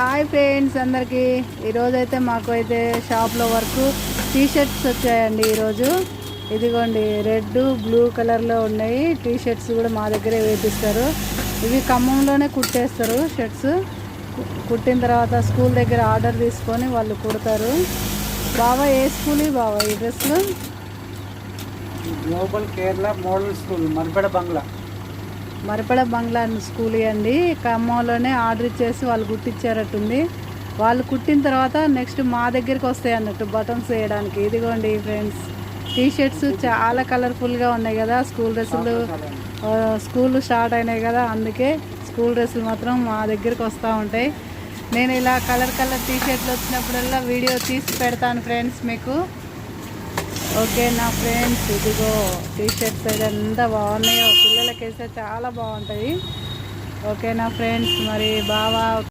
Hi friends అందరికీ ఈరోజైతే మాకు అయితే షాప్లో వరకు టీ షర్ట్స్ వచ్చాయండి ఈరోజు. ఇదిగోండి రెడ్ బ్లూ కలర్లో ఉన్నాయి టీ షర్ట్స్ కూడా మా దగ్గరే వేపిస్తారు. ఇవి ఖమ్మంలోనే కుట్టేస్తారు షర్ట్స్. కుట్టిన తర్వాత స్కూల్ దగ్గర ఆర్డర్ తీసుకొని వాళ్ళు కుడతారు. బాబా ఏ స్కూల్ బాబా ఈ డ్రెస్లు? గ్లోబల్ కేరళ మోడల్ స్కూల్ మరిపడ బంగ్లా స్కూల్ అండి. ఖమ్మంలోనే ఆర్డర్ ఇచ్చేసి వాళ్ళు కుట్టించారట్టుంది. వాళ్ళు కుట్టిన తర్వాత నెక్స్ట్ మా దగ్గరికి వస్తాయి అన్నట్టు బటన్స్ వేయడానికి. ఇదిగోండి ఫ్రెండ్స్ టీ షర్ట్స్ చాలా కలర్ఫుల్గా ఉన్నాయి కదా. స్కూల్ డ్రెస్సులు స్కూల్ స్టార్ట్ అయినాయి కదా, అందుకే స్కూల్ డ్రెస్సులు మాత్రం మా దగ్గరికి వస్తూ ఉంటాయి. నేను ఇలా కలర్ టీ షర్ట్లు వచ్చినప్పుడల్లా వీడియో తీసి పెడతాను ఫ్రెండ్స్ మీకు. ఓకే నా ఫ్రెండ్స్, ఇదిగో టీ షర్ట్స్ అయితే ఎంత బాగున్నాయో, పిల్లలకి వేస్తే చాలా బాగుంటాయి. ఓకే నా ఫ్రెండ్స్, మరి బాగా